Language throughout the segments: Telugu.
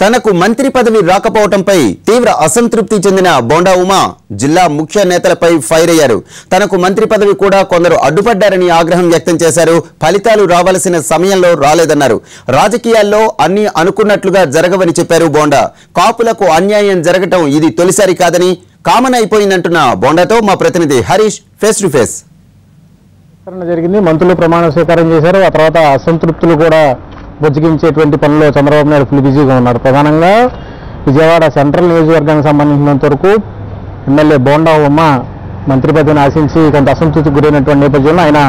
తనకు మంత్రి పదవి రాకపోవడంపై తీవ్ర అసంతృప్తి చెందిన బోండా ఉమా జిల్లా ముఖ్య నేతలపై ఫైర్ అయ్యారు. తనకు మంత్రి పదవి కూడా కొందరు అడ్డుపడ్డారని ఆగ్రహం వ్యక్తం చేశారు. ఫలితాలు రావాల్సిన సమయంలో రాలేదన్నారు. రాజకీయాల్లో అన్ని అనుకున్నట్లుగా జరగవని చెప్పారు బోండా. కాపులకు అన్యాయం జరగటం ఇది తొలిసారి కాదని కామన్ అయిపోయిందంటున్న బోండాతో మా ప్రతినిధి హరీష్ ఫేస్ టు ఫేస్. జరిగింది. మంత్రులు ప్రమాణ స్వీకారం చేశారు. ఆ తర్వాత అసంతృప్తులు కూడా బుజ్జగించేటువంటి పనుల్లో చంద్రబాబు నాయుడు ఫుల్ బిజీగా ఉన్నారు. ప్రధానంగా విజయవాడ సెంట్రల్ నియోజకవర్గానికి సంబంధించినంత వరకు ఎమ్మెల్యే బోండా ఉమా మంత్రి పదవిని ఆశించి కొంత అసంతృప్తికి గురైనటువంటి నేపథ్యంలో ఆయన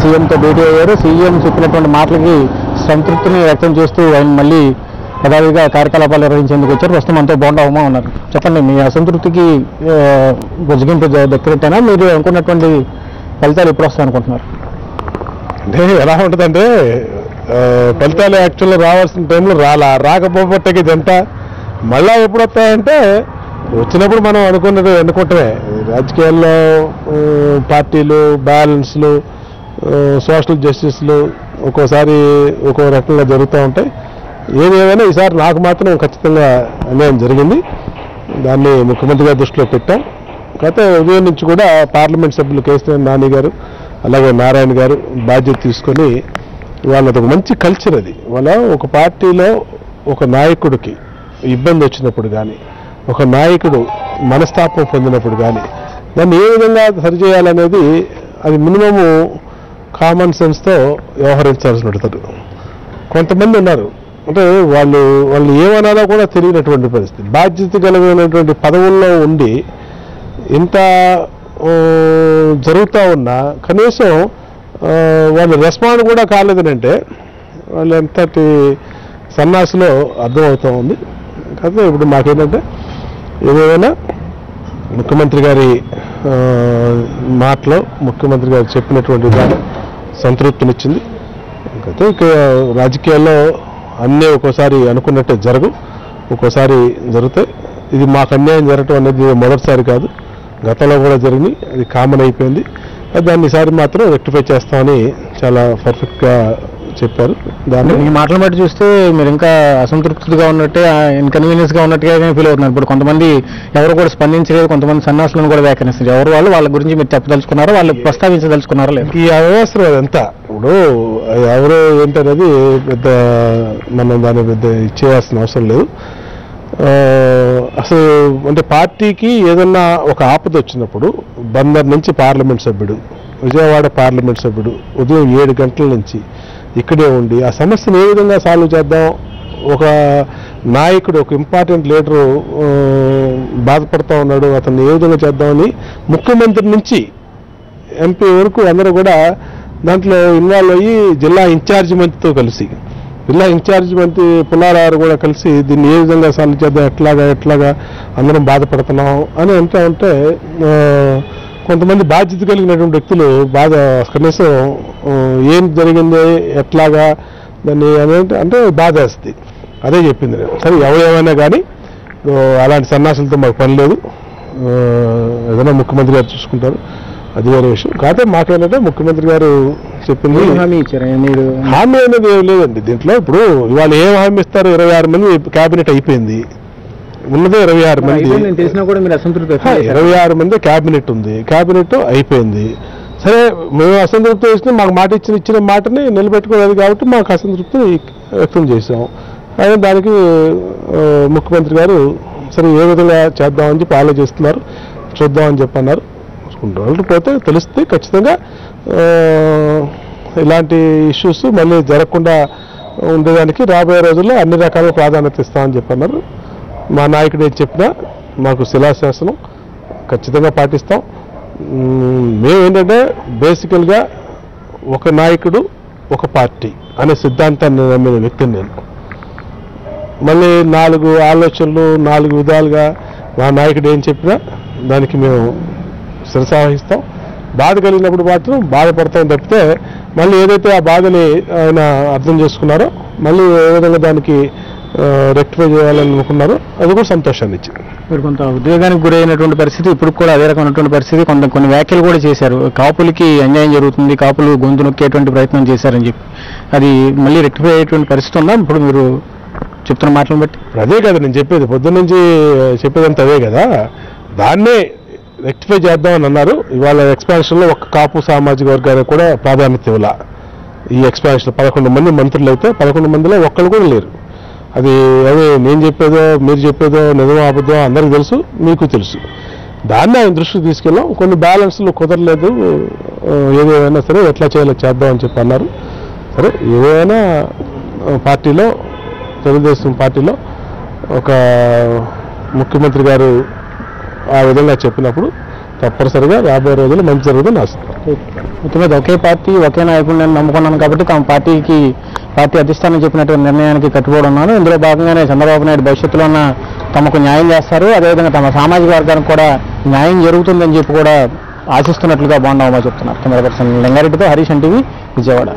సీఎంతో భేటీ అయ్యారు. సీఎం చెప్పినటువంటి మాటలకి సంతృప్తిని వ్యక్తం చేస్తూ ఆయన మళ్ళీ యథావిధిగా కార్యకలాపాలు నిర్వహించేందుకు వచ్చారు. ప్రస్తుతం అంతా బోండా ఉమా ఉన్నారు. చెప్పండి, మీ అసంతృప్తికి బుజ్జగింపు దగ్గరైతేనా మీరు అనుకున్నటువంటి ఫలితాలు ఎప్పుడు వస్తాయి అనుకుంటున్నారు? అంటే ఎలా ఉంటుందంటే ఫలితాలు యాక్చువల్గా రావాల్సిన టైంలో రాకపోవటకి ఇదంతా మళ్ళా ఎప్పుడు వస్తాయంటే వచ్చినప్పుడు మనం అనుకుంటమే. రాజకీయాల్లో పార్టీలు బ్యాలెన్స్లు సోషల్ జస్టిస్లు ఒక్కోసారి ఒక్కో రకంగా జరుగుతూ ఉంటాయి. ఏదేమైనా ఈసారి నాకు మాత్రం ఖచ్చితంగా అన్యాయం జరిగింది. దాన్ని ముఖ్యమంత్రి గారి దృష్టిలో పెట్టాం. గత ఉదయం నుంచి కూడా పార్లమెంట్ సభ్యులు కేసీఆర్ నాని గారు అలాగే నారాయణ గారు బాధ్యత తీసుకొని వాళ్ళది ఒక మంచి కల్చర్. అది వాళ్ళ ఒక పార్టీలో ఒక నాయకుడికి ఇబ్బంది వచ్చినప్పుడు కానీ ఒక నాయకుడు మనస్తాపం పొందినప్పుడు కానీ దాన్ని ఏ విధంగా సరిచేయాలనేది అది మినిమము కామన్ సెన్స్తో వ్యవహరించాల్సి ఉంటుంది. కొంతమంది ఉన్నారు అంటే వాళ్ళు ఏమనాలో కూడా తెలియనటువంటి పరిస్థితి. బాధ్యత కలిగినటువంటి పదవుల్లో ఉండి ఇంత జరుగుతూ ఉన్నా కనీసం వాళ్ళు రెస్పాండ్ కూడా కాలేదని అంటే వాళ్ళు ఎంతటి సన్నాసులో అర్థమవుతూ ఉంది. కాకపోతే ఇప్పుడు మాకేంటంటే ఏదైనా ముఖ్యమంత్రి గారి మాటలో ముఖ్యమంత్రి గారు చెప్పినటువంటి దాన్ని సంతృప్తినిచ్చింది. కాకపోతే రాజకీయాల్లో అన్నీ ఒక్కోసారి అనుకున్నట్టే జరగవు, ఒక్కోసారి జరుగుతాయి. ఇది మాకు అన్యాయం జరగటం అనేది మొదటిసారి కాదు, గతంలో కూడా జరిగింది. అది కామన్ అయిపోయింది. దాన్ని ఈసారి మాత్రం రెక్టిఫై చేస్తామని చాలా పర్ఫెక్ట్గా చెప్పారు. దాన్ని ఈ మాటలు బట్టి చూస్తే మీరు ఇంకా అసంతృప్తిగా ఉన్నట్టే ఇన్కన్వీనియన్స్గా ఉన్నట్టుగా ఫీల్ అవుతున్నారు. ఇప్పుడు కొంతమంది ఎవరు కూడా స్పందించలేదు, కొంతమంది సన్నాసులను కూడా వ్యాఖ్యానిస్తారు. ఎవరు వాళ్ళ గురించి మీరు చెప్పదలుచుకున్నారో వాళ్ళు ప్రస్తావించదలుచుకున్నారో లేదు? ఈ అవసరం అదంతా ఇప్పుడు ఎవరు ఏంటనేది పెద్ద మనం దాన్ని పెద్ద ఇచ్చేయాల్సిన అవసరం లేదు. అసలు అంటే పార్టీకి ఏదన్నా ఒక ఆపద వచ్చినప్పుడు బందర్ నుంచి పార్లమెంట్ సభ్యుడు, విజయవాడ పార్లమెంట్ సభ్యుడు ఉదయం 7 గంటల నుంచి ఇక్కడే ఉండి ఆ సమస్యను ఏ విధంగా సాల్వ్ చేద్దాం, ఒక నాయకుడు ఒక ఇంపార్టెంట్ లీడరు బాధపడుతూ ఉన్నాడు, అతన్ని ఏ విధంగా చేద్దామని ముఖ్యమంత్రి నుంచి ఎంపీ వరకు అందరూ కూడా దాంట్లో ఇన్వాల్వ్ అయ్యి జిల్లా ఇన్ఛార్జి మంత్రితో కలిసి జిల్లా ఇన్ఛార్జి మంత్రి పుల్లారావు కూడా కలిసి దీన్ని ఏ విధంగా సాల్వ్ చేద్దాం, ఎట్లాగా అందరం బాధపడుతున్నాం అని అంటూ ఉంటే కొంతమంది బాధ్యత కలిగినటువంటి వ్యక్తులు కనీసం ఏం జరిగింది ఎట్లాగా దాన్ని అంటే బాధ వేస్తుంది. అదే చెప్పింది నేను. సరే ఎవరేమైనా కానీ అలాంటి సన్నాసులతో మాకు పని లేదు, ఏదైనా ముఖ్యమంత్రి గారు చూసుకుంటారు, అది వేరే విషయం. కాకపోతే మాకేంటంటే ముఖ్యమంత్రి గారు చెప్పింది హామీ అనేది ఏం లేదండి దీంట్లో. ఇప్పుడు ఇవాళ ఏం హామీ ఇస్తారు? 26 మంది క్యాబినెట్ అయిపోయింది, ఉన్నదే 26 మంది, 26 మంది క్యాబినెట్ ఉంది, క్యాబినెట్ అయిపోయింది. సరే మేము అసంతృప్తి వేసిన మాకు మాట ఇచ్చిన మాటని నిలబెట్టుకోలేదు కాబట్టి మాకు అసంతృప్తి వ్యక్తం చేసాం. కానీ దానికి ముఖ్యమంత్రి గారు సరే ఏ విధంగా చేద్దామని చెప్పి ఆలోచిస్తున్నారు, చూద్దామని చెప్పి అన్నారు. రోజులు పోతే తెలుస్తుంది ఖచ్చితంగా. ఇలాంటి ఇష్యూస్ మళ్ళీ జరగకుండా ఉండేదానికి రాబోయే రోజుల్లో అన్ని రకాల ప్రాధాన్యత ఇస్తామని చెప్పన్నారు. మా నాయకుడు ఏం చెప్పినా మాకు శిలాశాసనం ఖచ్చితంగా పాటిస్తాం. మేము ఏంటంటే బేసికల్గా ఒక నాయకుడు ఒక పార్టీ అనే సిద్ధాంతాన్ని నమ్మిన వ్యక్తిని నేను. మళ్ళీ 4 ఆలోచనలు 4 విధాలుగా మా నాయకుడు ఏం చెప్పినా దానికి మేము శిరసావహిస్తాం. బాధ కలిగినప్పుడు మాత్రం బాధపడతాం తప్పితే మళ్ళీ ఏదైతే ఆ బాధని ఆయన అర్థం చేసుకున్నారో మళ్ళీ ఏ విధంగా దానికి రెక్టిఫై చేయాలని అనుకున్నారో అది కూడా సంతోషాన్ని ఇచ్చింది. మీరు కొంత ఉద్వేగానికి గురైనటువంటి పరిస్థితి, ఇప్పుడు కూడా అదే రకమైనటువంటి పరిస్థితి, కొన్ని వ్యాఖ్యలు కూడా చేశారు. కాపులకి అన్యాయం జరుగుతుంది, కాపులు గొంతు నొక్కేటువంటి ప్రయత్నం చేశారని చెప్పి అది మళ్ళీ రెక్టిఫై అయ్యేటువంటి పరిస్థితి ఉందా ఇప్పుడు? మీరు చెప్తున్న మాటలను బట్టి. అదే కదా నేను చెప్పేది, పొద్దున్న నుంచి చెప్పేదంతా అదే కదా. దాన్నే రెక్టిఫై చేద్దామని అన్నారు. ఇవాళ ఎక్స్పాన్షన్లో ఒక కాపు సామాజిక వర్గానికి కూడా ప్రాధాన్యత ఇవ్వాల. ఈ ఎక్స్పాన్షన్ 11 మంది మంత్రులు అయితే 11 మందిలో ఒక్కరు కూడా లేరు. అది అదే నేను చెప్పేదో మీరు చెప్పేదో నిజమో అబద్ధం అందరికీ తెలుసు, మీకు తెలుసు. దాన్ని ఆయన దృష్టికి తీసుకెళ్ళాం. కొన్ని బ్యాలెన్స్లు కుదరలేదు, ఏదేమైనా సరే ఎట్లా చేయాలో చేద్దాం అని చెప్పి అన్నారు. సరే ఏదైనా పార్టీలో, తెలుగుదేశం పార్టీలో ఒక ముఖ్యమంత్రి గారు ఆ విధంగా చెప్పినప్పుడు తప్పనిసరిగా రాబోయే రోజులు మంచి జరుగుతుంది ఆశిస్తాం. మొత్తం ఒకే పార్టీ ఒకే నాయకుడిని నేను నమ్ముకున్నాను కాబట్టి తమ పార్టీ అధిష్టానం చెప్పినటువంటి నిర్ణయానికి కట్టుబడి ఉన్నాను. ఇందులో భాగంగానే చంద్రబాబు నాయుడు భవిష్యత్తులో తమకు న్యాయం చేస్తారు, అదేవిధంగా తమ సామాజిక వర్గానికి కూడా న్యాయం జరుగుతుందని చెప్పి కూడా ఆశిస్తున్నట్లుగా బోండా ఉమా చెప్తున్నారు. కెమెరా పర్సన్ లింగారెడ్డితో హరీష్ ఎన్టీవీ, విజయవాడ.